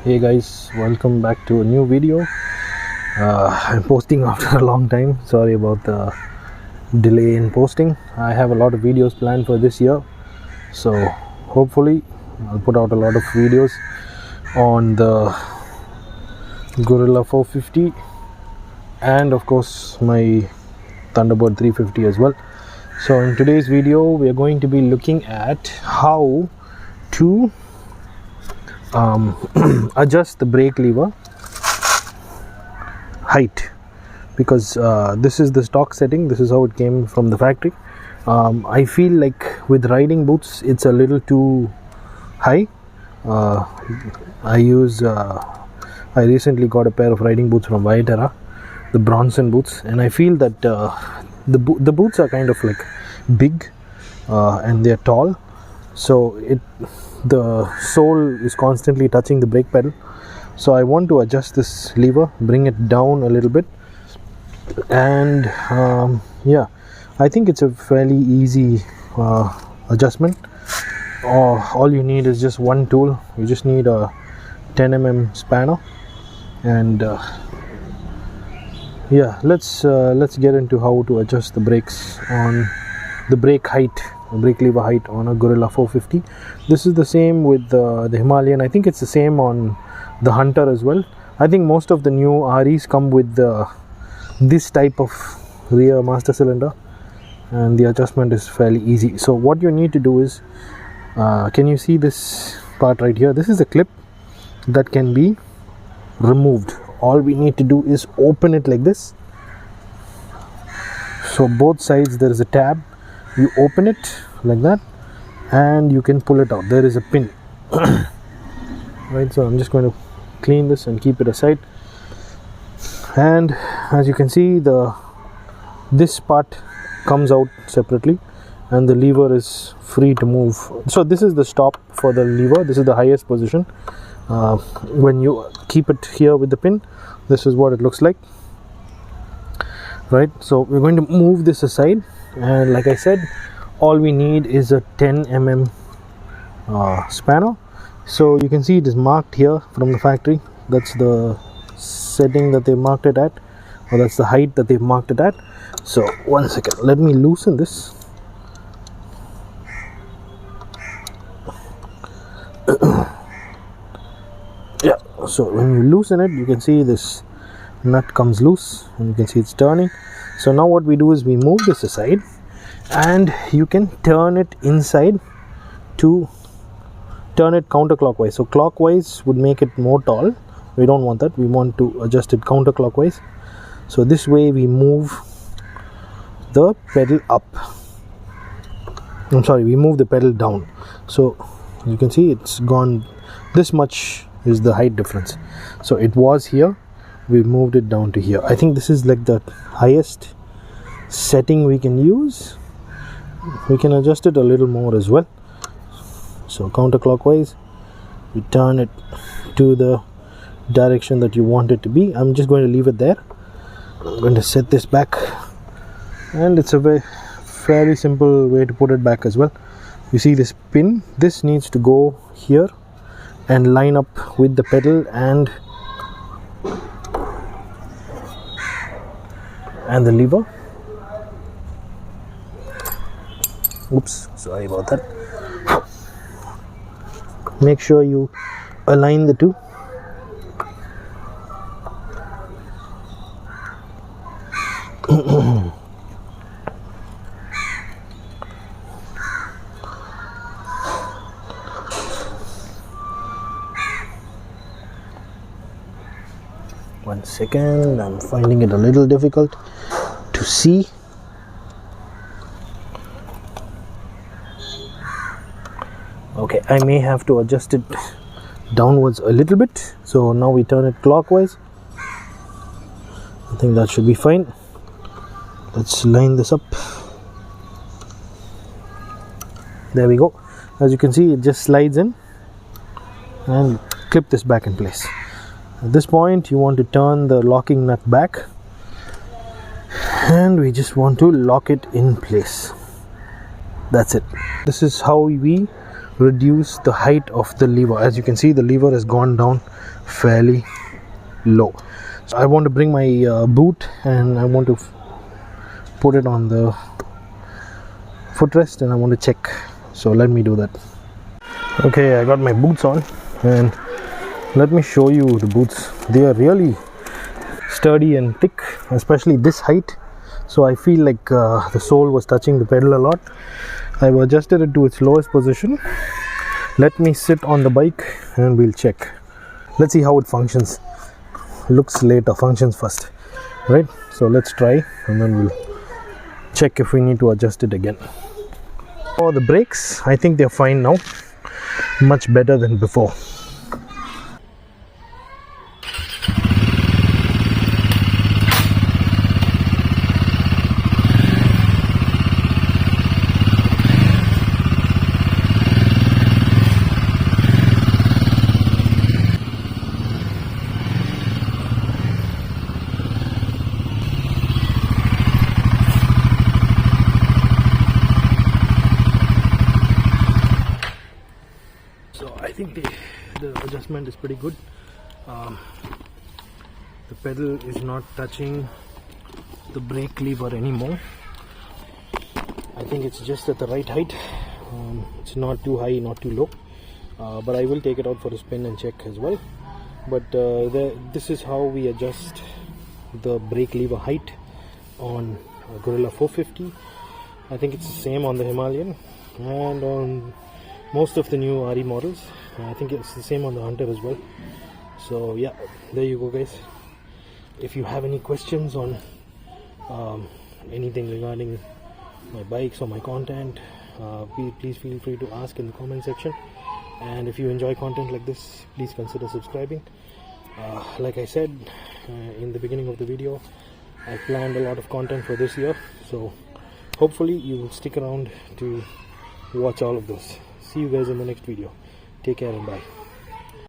Hey guys, welcome back to a new video. I'm posting after a long time. Sorry about the delay in posting. I have a lot of videos planned for this year, so hopefully I'll put out a lot of videos on the Guerrilla 450 and of course my Thunderbird 350 as well. So in today's video we are going to be looking at how to adjust the brake lever height, because this is the stock setting. This is how it came from the factory. I feel like with riding boots it's a little too high. I recently got a pair of riding boots from Vaiatara, the Bronson boots, and I feel that the boots are kind of like big and they're tall, so the sole is constantly touching the brake pedal. So I want to adjust this lever, bring it down a little bit, and yeah, I think it's a fairly easy adjustment. All you need is just one tool. You just need a 10mm spanner, and yeah, let's get into how to adjust the brakes on the brake lever height on a Guerrilla 450. This is the same with the Himalayan. I think it's the same on the Hunter as well. I think most of the new REs come with this type of rear master cylinder, and the adjustment is fairly easy. So what you need to do is, can you see this part right here? This is a clip that can be removed. All we need to do is open it like this. So both sides there is a tab. You open it like that and you can pull it out. There is a pin. Right, so I'm just going to clean this and keep it aside. And as you can see, this part comes out separately and the lever is free to move. So this is the stop for the lever. This is the highest position. When you keep it here with the pin, this is what it looks like. Right, so we're going to move this aside, and like I said, all we need is a 10mm spanner. So you can see it is marked here from the factory. That's the setting that they marked it at, or that's the height that they've marked it at. So one second, let me loosen this. Yeah, so when you loosen it, you can see this nut comes loose and you can see it's turning. So now what we do is we move this aside, and you can turn it inside to turn it counterclockwise. So clockwise would make it more tall. We don't want that. We want to adjust it counterclockwise. So this way we move the pedal up. We move the pedal down. So you can see it's gone. This much is the height difference. So it was here, we moved it down to here. I think this is like the highest setting we can use. We can adjust it a little more as well. So counterclockwise, we turn it to the direction that you want it to be. I'm just going to leave it there. I'm going to set this back, and it's a fairly simple way to put it back as well. You see this pin, this needs to go here and line up with the pedal and the lever. Oops, sorry about that. Make sure you align the two. One second, I'm finding it a little difficult to see. Okay, I may have to adjust it downwards a little bit. So now we turn it clockwise. I think that should be fine. Let's line this up. There we go. As you can see, it just slides in, and clip this back in place. At this point you want to turn the locking nut back, and we just want to lock it in place. That's it. This is how we reduce the height of the lever. As you can see, the lever has gone down fairly low. So I want to bring my boot and I want to put it on the footrest and I want to check. So let me do that. Okay, I got my boots on and let me show you the boots. They are really sturdy and thick, especially this height. So I feel like the sole was touching the pedal a lot. I've adjusted it to its lowest position. Let me sit on the bike and we'll check. Let's see how it functions. Looks later, functions first, right? So let's try and then we'll check if we need to adjust it again. For the brakes, I think they're fine now, much better than before. I think the adjustment is pretty good. The pedal is not touching the brake lever anymore. I think it's just at the right height. It's not too high, not too low. But I will take it out for a spin and check as well. But this is how we adjust the brake lever height on Guerrilla 450. I think it's the same on the Himalayan and on most of the new RE models. I think it's the same on the Hunter as well. So yeah, there you go guys. If you have any questions on anything regarding my bikes or my content, please feel free to ask in the comment section. And if you enjoy content like this, please consider subscribing. Like I said in the beginning of the video, I planned a lot of content for this year, so hopefully you will stick around to watch all of those. See you guys in the next video. Take care and bye.